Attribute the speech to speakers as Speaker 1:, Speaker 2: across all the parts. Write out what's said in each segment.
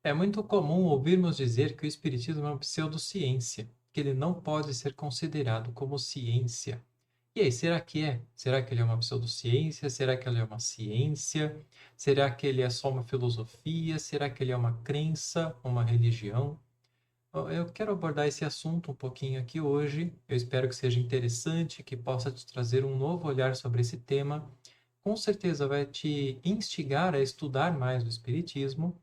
Speaker 1: É muito comum ouvirmos dizer que o espiritismo é uma pseudociência, que ele não pode ser considerado como ciência. E aí, será que é? Será que ele é uma pseudociência? Será que ele é uma ciência? Será que ele é só uma filosofia? Será que ele é uma crença, uma religião? Eu quero abordar esse assunto um pouquinho aqui hoje. Eu espero que seja interessante, que possa te trazer um novo olhar sobre esse tema. Com certeza vai te instigar a estudar mais o espiritismo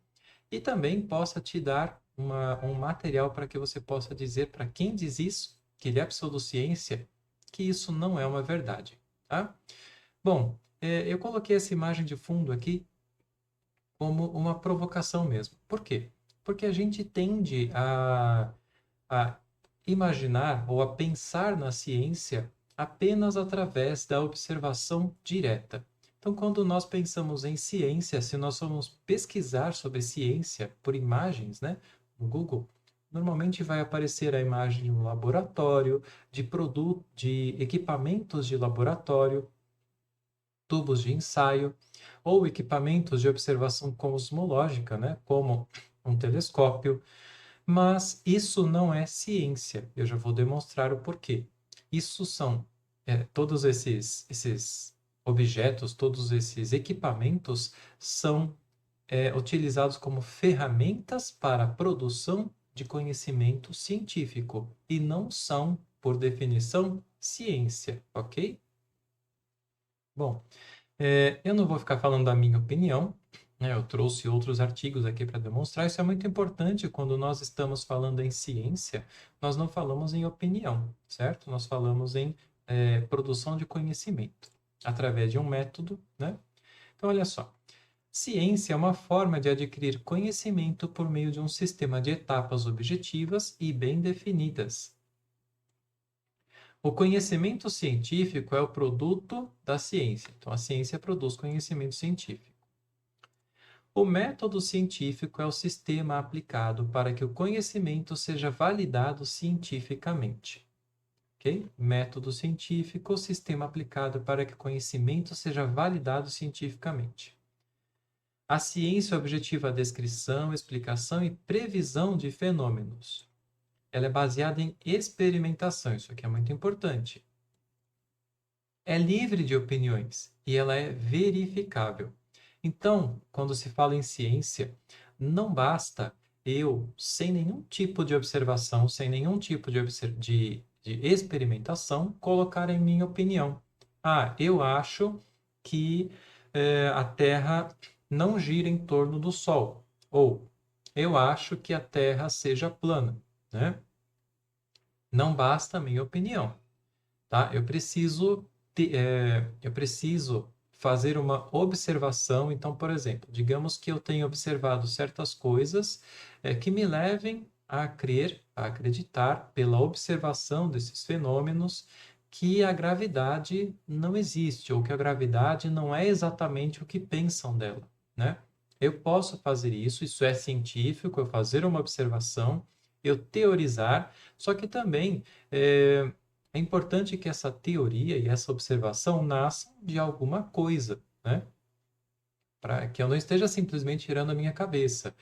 Speaker 1: e também possa te dar um material para que você possa dizer para quem diz isso, que ele é pseudociência, que isso não é uma verdade, tá? Bom, eu coloquei essa imagem de fundo aqui como uma provocação mesmo. Por quê? Porque a gente tende a imaginar ou a pensar na ciência apenas através da observação direta. Então, quando nós pensamos em ciência, se nós formos pesquisar sobre ciência por imagens, né, no Google, normalmente vai aparecer a imagem de um laboratório, de produto, de equipamentos de laboratório, tubos de ensaio ou equipamentos de observação cosmológica, né, como um telescópio, mas isso não é ciência. Eu já vou demonstrar o porquê. Isso são todos esses objetos, todos esses equipamentos são utilizados como ferramentas para a produção de conhecimento científico e não são, por definição, ciência, ok? Bom, eu não vou ficar falando da minha opinião, né? Eu trouxe outros artigos aqui para demonstrar. Isso é muito importante quando nós estamos falando em ciência, nós não falamos em opinião, certo? Nós falamos em produção de conhecimento através de um método, né? Então, olha só. Ciência é uma forma de adquirir conhecimento por meio de um sistema de etapas objetivas e bem definidas. O conhecimento científico é o produto da ciência. Então, a ciência produz conhecimento científico. O método científico é o sistema aplicado para que o conhecimento seja validado cientificamente. Ok? Método científico, sistema aplicado para que o conhecimento seja validado cientificamente. A ciência objetiva a descrição, explicação e previsão de fenômenos. Ela é baseada em experimentação, isso aqui é muito importante. É livre de opiniões e ela é verificável. Então, quando se fala em ciência, não basta eu, sem nenhum tipo de observação, sem nenhum tipo de experimentação, colocar em minha opinião. Ah, eu acho que a Terra não gira em torno do Sol. Ou eu acho que a Terra seja plana, né? Não basta a minha opinião, tá? Eu preciso fazer uma observação. Então, por exemplo, digamos que eu tenho observado certas coisas que me levem a crer, a acreditar, pela observação desses fenômenos, que a gravidade não existe, ou que a gravidade não é exatamente o que pensam dela, né? Eu posso fazer isso é científico, eu fazer uma observação, eu teorizar, só que também é importante que essa teoria e essa observação nasçam de alguma coisa, né? Para que eu não esteja simplesmente tirando a minha cabeça.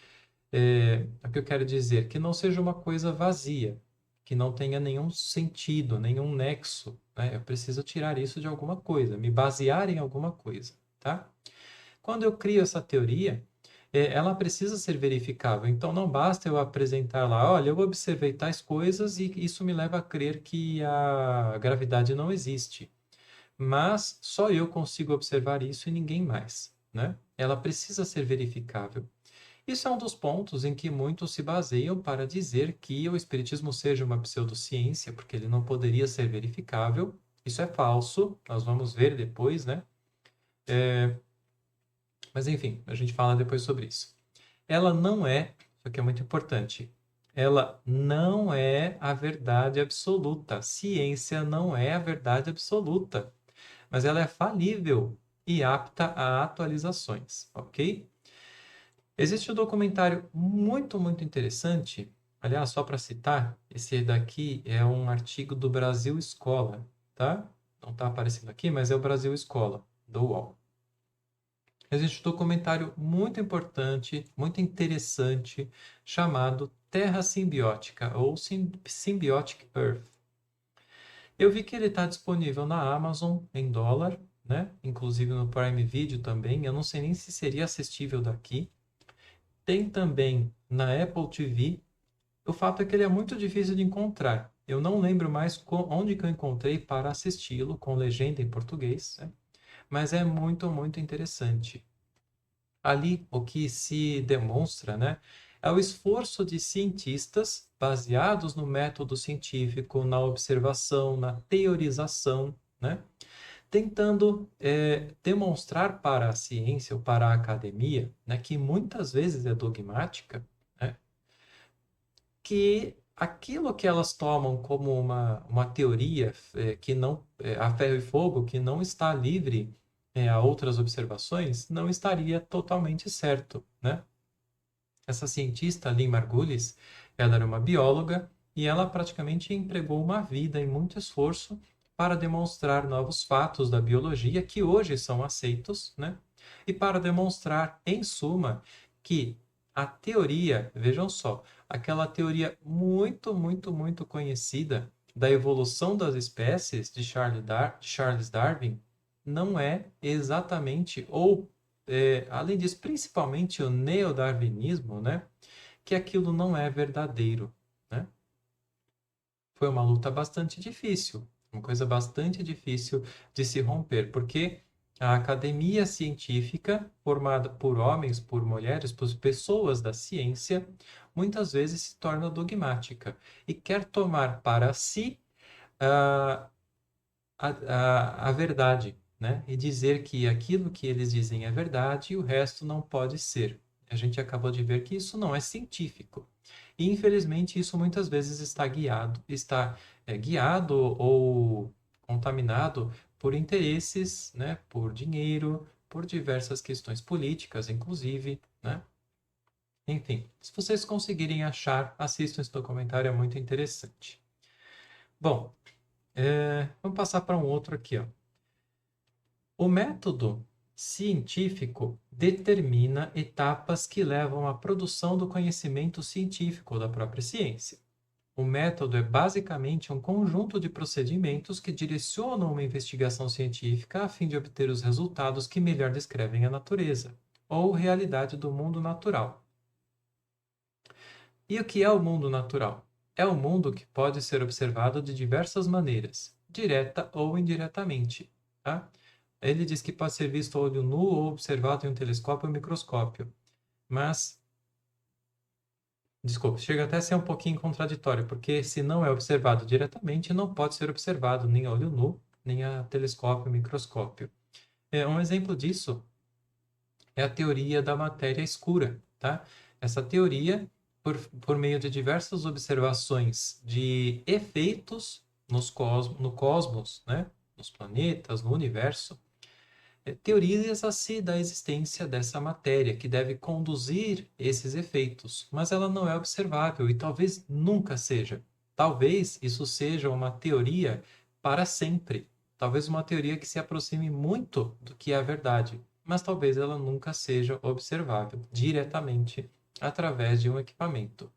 Speaker 1: O que eu quero dizer? Que não seja uma coisa vazia, que não tenha nenhum sentido, nenhum nexo, né? Eu preciso tirar isso de alguma coisa, me basear em alguma coisa, tá? Quando eu crio essa teoria, ela precisa ser verificável. Então, não basta eu apresentar lá, olha, eu observei tais coisas e isso me leva a crer que a gravidade não existe. Mas só eu consigo observar isso e ninguém mais, né? Ela precisa ser verificável. Isso é um dos pontos em que muitos se baseiam para dizer que o espiritismo seja uma pseudociência, porque ele não poderia ser verificável. Isso é falso, nós vamos ver depois, né? Mas enfim, a gente fala depois sobre isso. Ela não é, isso aqui é muito importante, ela não é a verdade absoluta. Ciência não é a verdade absoluta, mas ela é falível e apta a atualizações, ok? Existe um documentário muito interessante. Aliás, só para citar, esse daqui é um artigo do Brasil Escola, tá? Não está aparecendo aqui, mas é o Brasil Escola, do UOL. Existe um documentário muito importante, muito interessante, chamado Terra Simbiótica ou Symbiotic Earth. Eu vi que ele está disponível na Amazon em dólar, né? Inclusive no Prime Video também. Eu não sei nem se seria assistível daqui. Tem também na Apple TV. O fato é que ele é muito difícil de encontrar. Eu não lembro mais onde que eu encontrei para assisti-lo com legenda em português, né? Mas é muito, muito interessante. Ali, o que se demonstra, né, é o esforço de cientistas baseados no método científico, na observação, na teorização, né, tentando demonstrar para a ciência ou para a academia, né, que muitas vezes é dogmática, né, que aquilo que elas tomam como uma teoria que não a ferro e fogo, que não está livre a outras observações, não estaria totalmente certo, né? Essa cientista, Lynn Margulis, ela era uma bióloga e ela praticamente empregou uma vida e muito esforço para demonstrar novos fatos da biologia que hoje são aceitos, né? E para demonstrar, em suma, que a teoria, vejam só, aquela teoria muito, muito, muito conhecida da evolução das espécies de Charles Darwin não é exatamente, ou além disso, principalmente o neodarwinismo, né, que aquilo não é verdadeiro, né? Foi uma luta bastante difícil, uma coisa bastante difícil de se romper, porque a academia científica, formada por homens, por mulheres, por pessoas da ciência, muitas vezes se torna dogmática e quer tomar para si a, a verdade, né? E dizer que aquilo que eles dizem é verdade e o resto não pode ser. A gente acabou de ver que isso não é científico. E, infelizmente, isso muitas vezes está guiado ou contaminado por interesses, né? Por dinheiro, por diversas questões políticas, inclusive, né? Enfim, se vocês conseguirem achar, assistam esse documentário, é muito interessante. Bom, vamos passar para um outro aqui, ó. O método científico determina etapas que levam à produção do conhecimento científico da própria ciência. O método é basicamente um conjunto de procedimentos que direcionam uma investigação científica a fim de obter os resultados que melhor descrevem a natureza ou realidade do mundo natural. E o que é o mundo natural? É o mundo que pode ser observado de diversas maneiras, direta ou indiretamente, tá? Ele diz que pode ser visto a olho nu ou observado em um telescópio ou microscópio. Mas, desculpa, chega até a ser um pouquinho contraditório, porque se não é observado diretamente, não pode ser observado nem a olho nu, nem a telescópio ou microscópio. Um exemplo disso é a teoria da matéria escura, tá? Essa teoria, por meio de diversas observações de efeitos no cosmos, né? Nos planetas, no universo, teoriza-se da existência dessa matéria que deve conduzir esses efeitos, mas ela não é observável e talvez nunca seja. Talvez isso seja uma teoria para sempre. Talvez uma teoria que se aproxime muito do que é a verdade, mas talvez ela nunca seja observável diretamente através de um equipamento.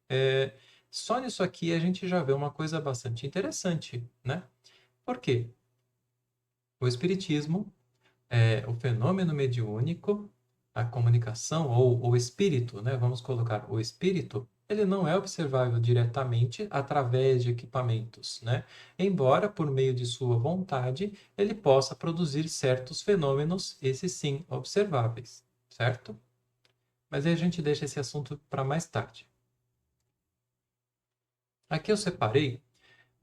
Speaker 1: É, Só nisso aqui a gente já vê uma coisa bastante interessante, né? Por quê? O Espiritismo o fenômeno mediúnico, a comunicação ou o espírito, né? Vamos colocar o espírito, ele não é observável diretamente através de equipamentos, né? Embora por meio de sua vontade ele possa produzir certos fenômenos, esses sim observáveis, certo? Mas aí a gente deixa esse assunto para mais tarde. Aqui eu separei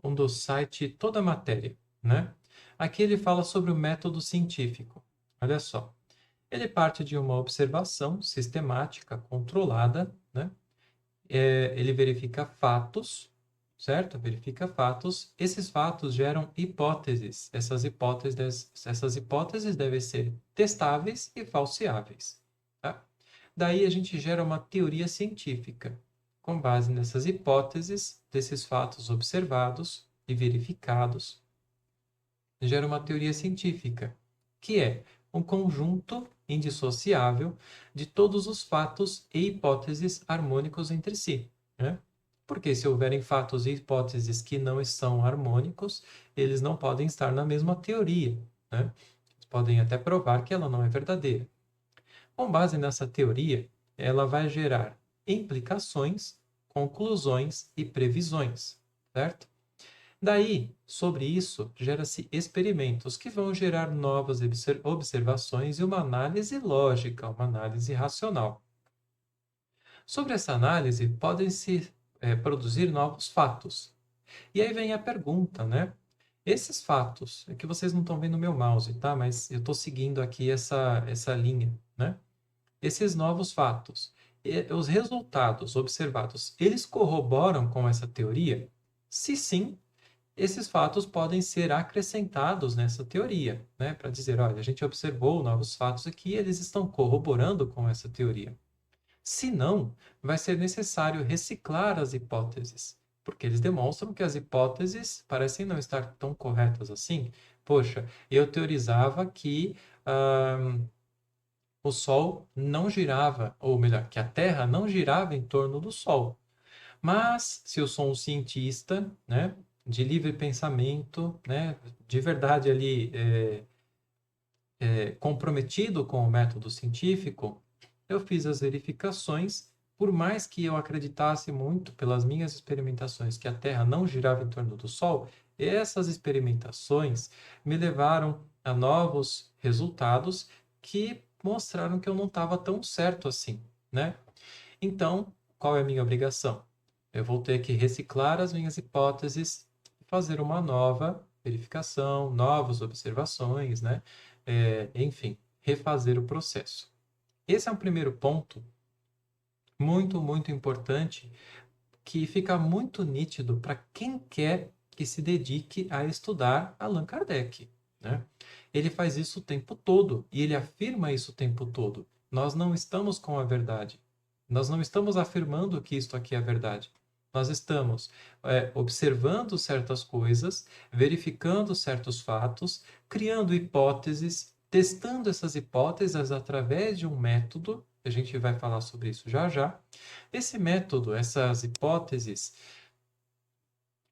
Speaker 1: um do site Toda Matéria, né? Aqui ele fala sobre o método científico. Olha só. Ele parte de uma observação sistemática, controlada, né? Ele verifica fatos, certo? Verifica fatos. Esses fatos geram hipóteses. Essas hipóteses devem ser testáveis e falseáveis, tá? Daí a gente gera uma teoria científica. Com base nessas hipóteses, desses fatos observados e verificados, gera uma teoria científica, que é um conjunto indissociável de todos os fatos e hipóteses harmônicos entre si, né? Porque se houverem fatos e hipóteses que não estão harmônicos, eles não podem estar na mesma teoria, né? Podem até provar que ela não é verdadeira. Com base nessa teoria, ela vai gerar implicações, conclusões e previsões, certo? Daí, sobre isso, gera-se experimentos que vão gerar novas observações e uma análise lógica, uma análise racional. Sobre essa análise, podem-se produzir novos fatos. E aí vem a pergunta, né? Esses fatos, é que vocês não estão vendo o meu mouse, tá? Mas eu estou seguindo aqui essa linha, né? Esses novos fatos, os resultados observados, eles corroboram com essa teoria? Se sim, esses fatos podem ser acrescentados nessa teoria, né? Para dizer, olha, a gente observou novos fatos aqui, eles estão corroborando com essa teoria. Se não, vai ser necessário reciclar as hipóteses, porque eles demonstram que as hipóteses parecem não estar tão corretas assim. Poxa, eu teorizava que o Sol não girava, ou melhor, que a Terra não girava em torno do Sol. Mas, se eu sou um cientista, né, de livre pensamento, né, de verdade ali comprometido com o método científico, eu fiz as verificações, por mais que eu acreditasse muito pelas minhas experimentações que a Terra não girava em torno do Sol, essas experimentações me levaram a novos resultados que mostraram que eu não estava tão certo assim, né? Então, qual é a minha obrigação? Eu vou ter que reciclar as minhas hipóteses, fazer uma nova verificação, novas observações, né? Enfim, refazer o processo. Esse é um primeiro ponto muito, muito importante que fica muito nítido para quem quer que se dedique a estudar Allan Kardec, né? Ele faz isso o tempo todo e ele afirma isso o tempo todo. Nós não estamos com a verdade. Nós não estamos afirmando que isto aqui é verdade. Nós estamos observando certas coisas, verificando certos fatos, criando hipóteses, testando essas hipóteses através de um método, a gente vai falar sobre isso já já. Esse método, essas hipóteses,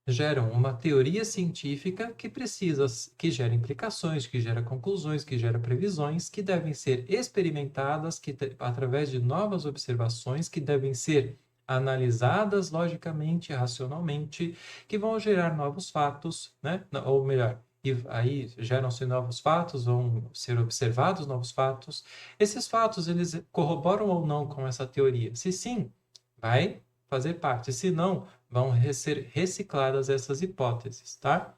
Speaker 1: geram uma teoria científica que gera implicações, que gera conclusões, que gera previsões, que devem ser experimentadas através de novas observações, que devem ser analisadas logicamente, racionalmente, que vão gerar novos fatos, né? Ou melhor, e aí geram-se novos fatos, vão ser observados novos fatos. Esses fatos, eles corroboram ou não com essa teoria? Se sim, vai fazer parte. Se não, vão ser recicladas essas hipóteses, tá?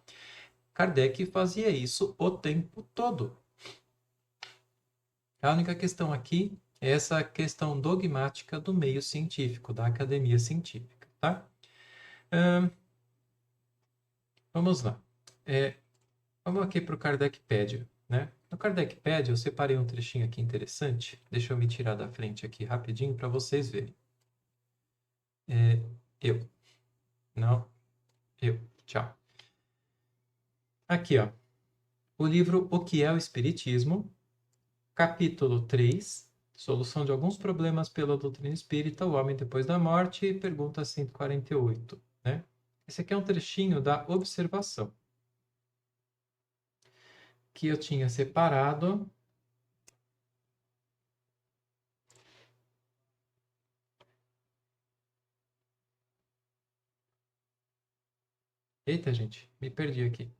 Speaker 1: Kardec fazia isso o tempo todo. A única questão aqui é essa questão dogmática do meio científico, da academia científica, tá? Vamos lá. Vamos aqui para o Kardecpédia, né? No Kardecpédia eu separei um trechinho aqui interessante. Deixa eu me tirar da frente aqui rapidinho para vocês verem. Eu. Não. Eu. Tchau. Aqui, ó. O livro O que é o Espiritismo, capítulo 3, Solução de alguns problemas pela doutrina espírita, o homem depois da morte, pergunta 148, né? Esse aqui é um trechinho da observação que eu tinha separado. Eita, gente, me perdi aqui.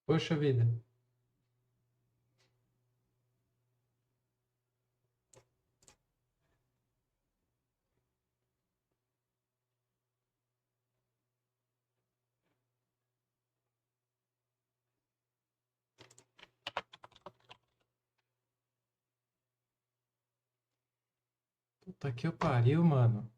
Speaker 1: Poxa vida. Puta que eu pariu, mano.